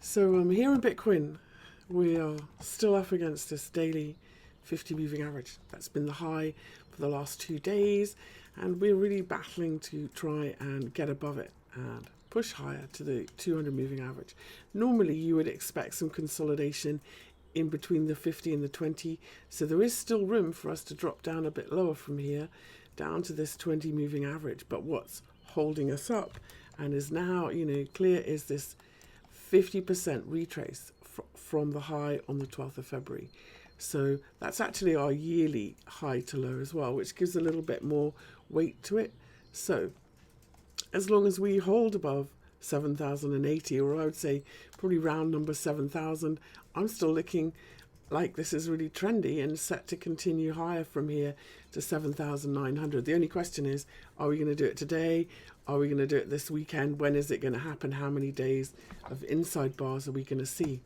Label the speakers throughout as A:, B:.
A: So here in Bitcoin, we are still up against this daily 50 moving average. That's been the high for the last 2 days, and we're really battling to try and get above it and push higher to the 200 moving average. Normally you would expect some consolidation in between the 50 and the 20, so there is still room for us to drop down a bit lower from here down to this 20 moving average. But what's holding us up and is now clear is this 50% retrace from the high on the 12th of February. So that's actually our yearly high to low as well, which gives a little bit more weight to it. So as long as we hold above 7,080, or I would say probably round number 7,000, I'm still looking like this is really trendy and set to continue higher from here to 7,900. The only question is, are we going to do it today? Are we going to do it this weekend? When is it going to happen? How many days of inside bars are we going to see?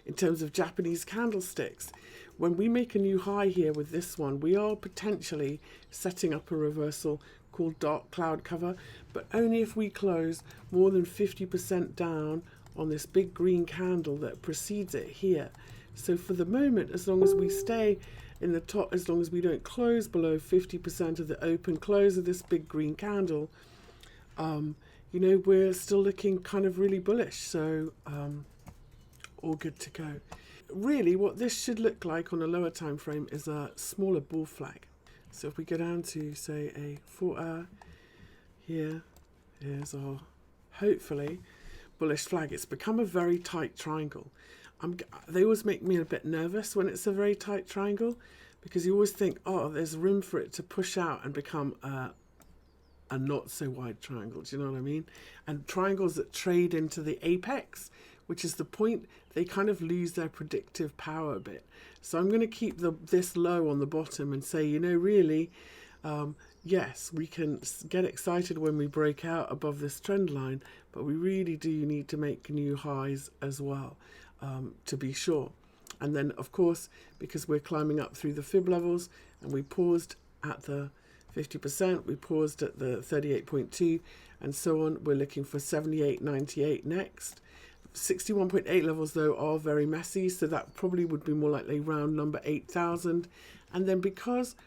A: In terms of Japanese candlesticks, when we make a new high here with this one, we are potentially setting up a reversal called dark cloud cover, but only if we close more than 50% down on this big green candle that precedes it here. So for the moment, as long as we stay in the top, as long as we don't close below 50% of the open close of this big green candle, we're still looking kind of really bullish. So all good to go. Really, what this should look like on a lower time frame is a smaller bull flag. So if we go down to, say, a 4-hour, here's our, hopefully, bullish flag. It's become a very tight triangle. They always make me a bit nervous when it's a very tight triangle, because you always think, oh, there's room for it to push out and become a not so wide triangle. Do you know what I mean? And triangles that trade into the apex, which is the point, they kind of lose their predictive power a bit. So I'm going to keep this low on the bottom and say, really, yes, we can get excited when we break out above this trend line, but we really do need to make new highs as well, to be sure. And then, of course, because we're climbing up through the fib levels and we paused at the 50%, we paused at the 38.2 and so on, we're looking for 78.98 next. 61.8 levels though are very messy, so that probably would be more likely round number 8,000. And then because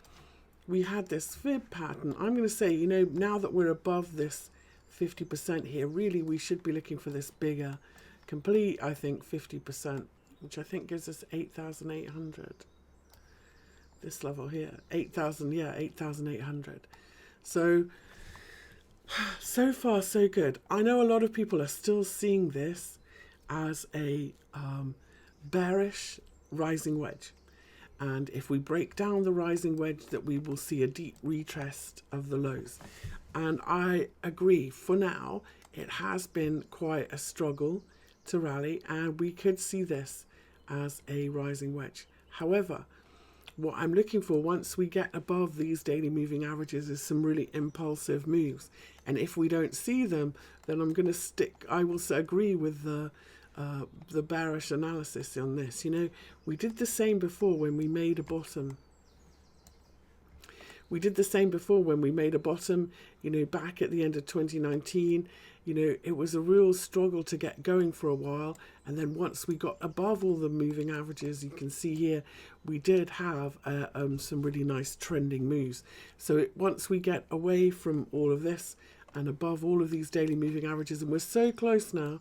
A: we had this fib pattern, I'm going to say, now that we're above this 50% here, really we should be looking for this bigger complete, I think, 50%, which I think gives us 8,800. This level here, 8,800. So far so good. I know a lot of people are still seeing this as a bearish rising wedge, and if we break down the rising wedge, that we will see a deep retrace of the lows. And I agree, for now it has been quite a struggle to rally, and we could see this as a rising wedge. However, what I'm looking for once we get above these daily moving averages is some really impulsive moves. And if we don't see them, then I'm going to I will agree with the bearish analysis on this. We did the same before when we made a bottom. Back at the end of 2019. It was a real struggle to get going for a while. And then once we got above all the moving averages, you can see here, we did have some really nice trending moves. So once we get away from all of this and above all of these daily moving averages, and we're so close now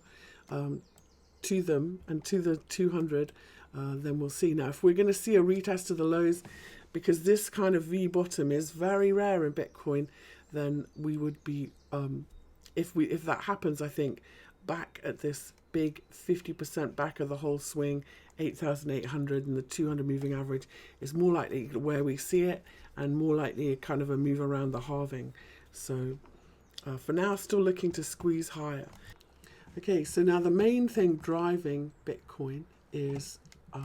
A: to them and to the 200, then we'll see. Now, if we're going to see a retest of the lows, because this kind of V bottom is very rare in Bitcoin, then we would be, if that happens, I think back at this big 50% back of the whole swing, 8,800, and the 200 moving average is more likely where we see it, and more likely kind of a move around the halving. So for now, still looking to squeeze higher. Okay, so now the main thing driving Bitcoin is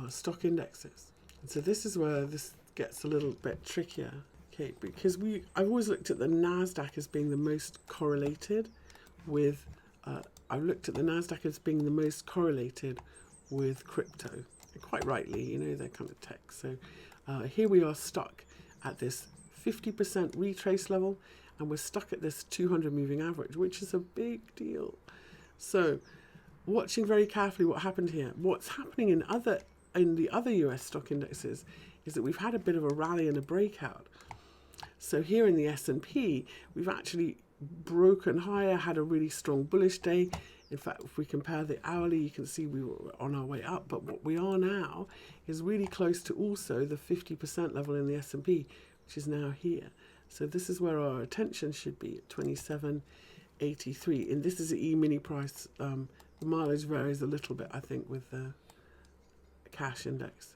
A: stock indexes. And so this is where this gets a little bit trickier. Okay, because I've always looked at the NASDAQ as being the most correlated with, crypto. And quite rightly, they're kind of tech. So here we are stuck at this 50% retrace level, and we're stuck at this 200 moving average, which is a big deal. So watching very carefully what happened here. What's happening in the other US stock indexes is that we've had a bit of a rally and a breakout. So here in the S&P, we've actually broken higher, had a really strong bullish day. In fact, if we compare the hourly, you can see we were on our way up. But what we are now is really close to also the 50% level in the S&P, which is now here. So this is where our attention should be at 27.83. And this is the E-mini price. The mileage varies a little bit, I think, with the cash index.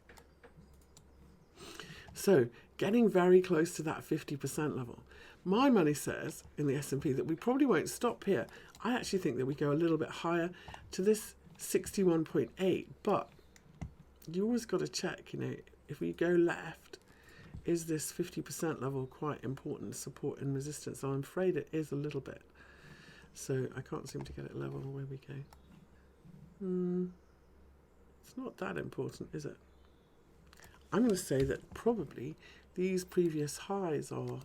A: So getting very close to that 50% level. My money says in the S&P that we probably won't stop here. I actually think that we go a little bit higher to this 61.8, but you always got to check, if we go left, is this 50% level quite important support and resistance? So I'm afraid it is a little bit. So I can't seem to get it level where we go. It's not that important, is it? I'm going to say that probably these previous highs are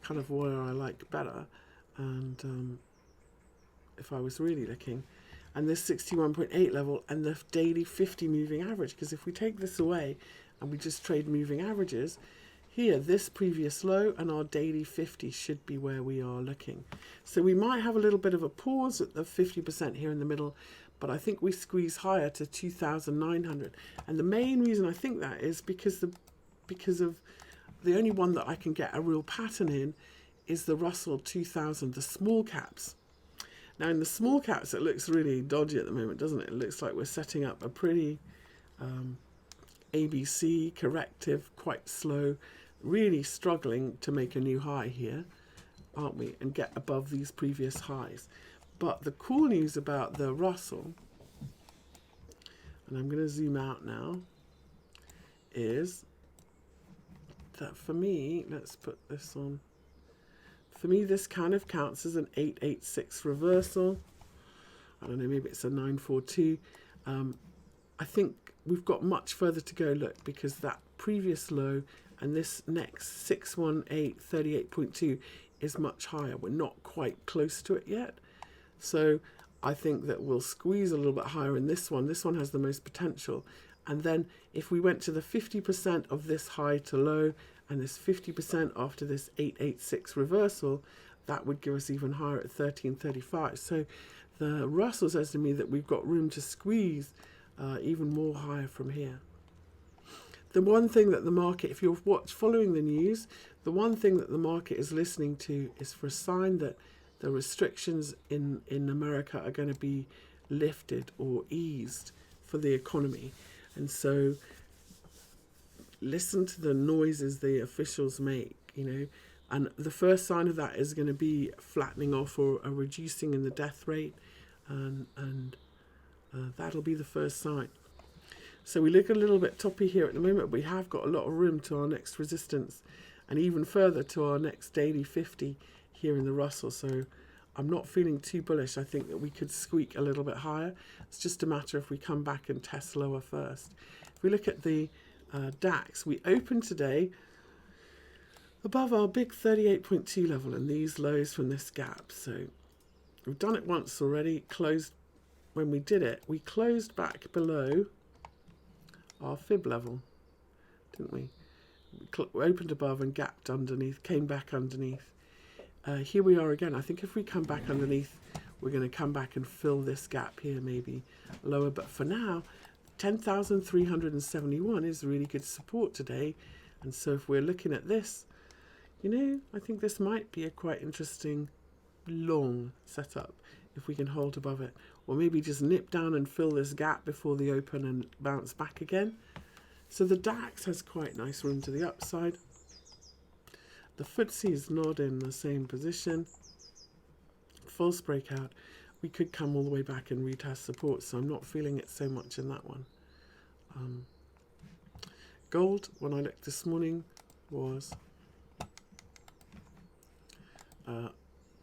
A: kind of where I like better. And if I was really looking, and this 61.8 level and the daily 50 moving average, because if we take this away and we just trade moving averages, here, this previous low and our daily 50 should be where we are looking. So we might have a little bit of a pause at the 50% here in the middle, but I think we squeeze higher to 2,900. And the main reason I think that is because of the only one that I can get a real pattern in is the Russell 2000, the small caps. Now in the small caps, it looks really dodgy at the moment, doesn't it? It looks like we're setting up a pretty ABC corrective, quite slow, really struggling to make a new high here, aren't we? And get above these previous highs. But the cool news about the Russell, and I'm going to zoom out now, is that for me, let's put this on. For me, this kind of counts as an 886 reversal. I don't know, maybe it's a 942. I think we've got much further to go, look, because that previous low and this next 61838.2 is much higher. We're not quite close to it yet. So I think that we'll squeeze a little bit higher in this one. This one has the most potential. And then if we went to the 50% of this high to low and this 50% after this 886 reversal, that would give us even higher at 1335. So the Russell says to me that we've got room to squeeze even more higher from here. The one thing that the market, if you're following the news, the one thing that the market is listening to is for a sign that the restrictions in America are going to be lifted or eased for the economy. And so listen to the noises the officials make, and the first sign of that is going to be flattening off or a reducing in the death rate, and that'll be the first sign. So we look a little bit toppy here at the moment. We have got a lot of room to our next resistance and even further to our next daily 50 here in the Russell. So I'm not feeling too bullish. I think that we could squeak a little bit higher. It's just a matter if we come back and test lower first. If we look at the DAX, we opened today above our big 38.2 level and these lows from this gap. So we've done it once already, closed. When we did it, we closed back below our fib level, didn't we? We opened above and gapped underneath, came back underneath. Here we are again. I think if we come back underneath, we're going to come back and fill this gap here, maybe lower. But for now, 10,371 is really good support today. And so if we're looking at this, I think this might be a quite interesting long setup if we can hold above it. Or maybe just nip down and fill this gap before the open and bounce back again. So the DAX has quite nice room to the upside. The FTSE is not in the same position. False breakout. We could come all the way back and retest support, so I'm not feeling it so much in that one. Gold, when I looked this morning, was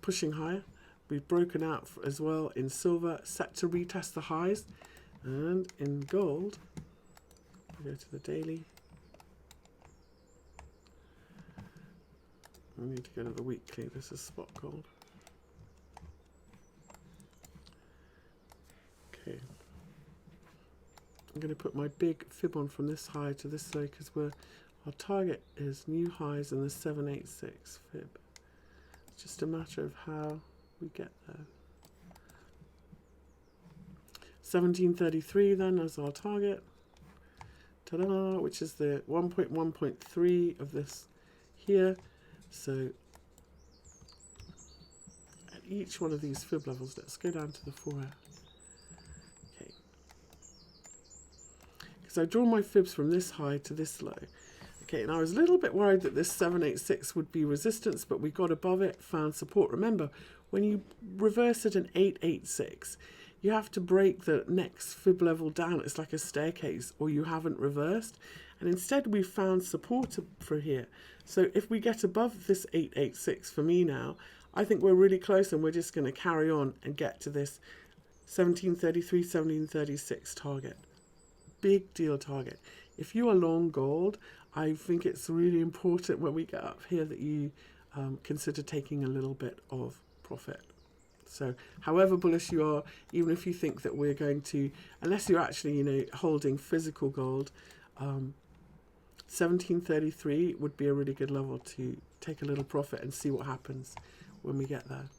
A: pushing higher. We've broken out as well in silver, set to retest the highs. And in gold, we go to the daily. We need to go to the weekly. This is spot gold. Okay. I'm going to put my big fib on from this high to this low because our target is new highs in the 786 fib. It's just a matter of how we get there. 1733 then as our target. Ta-da, which is the 1.1.3 of this here. So at each one of these fib levels, let's go down to the 4-hour. Okay. Because I draw my fibs from this high to this low. Okay, and I was a little bit worried that this 786 would be resistance, but we got above it, found support. Remember, when you reverse at an 886, you have to break the next fib level down. It's like a staircase, or you haven't reversed. And instead, we found support for here. So if we get above this 886 for me now, I think we're really close, and we're just going to carry on and get to this 1733, 1736 target. Big deal target. If you are long gold, I think it's really important when we get up here that you consider taking a little bit of profit. So however bullish you are, even if you think that we're going to, unless you're actually, holding physical gold, 1733 would be a really good level to take a little profit and see what happens when we get there.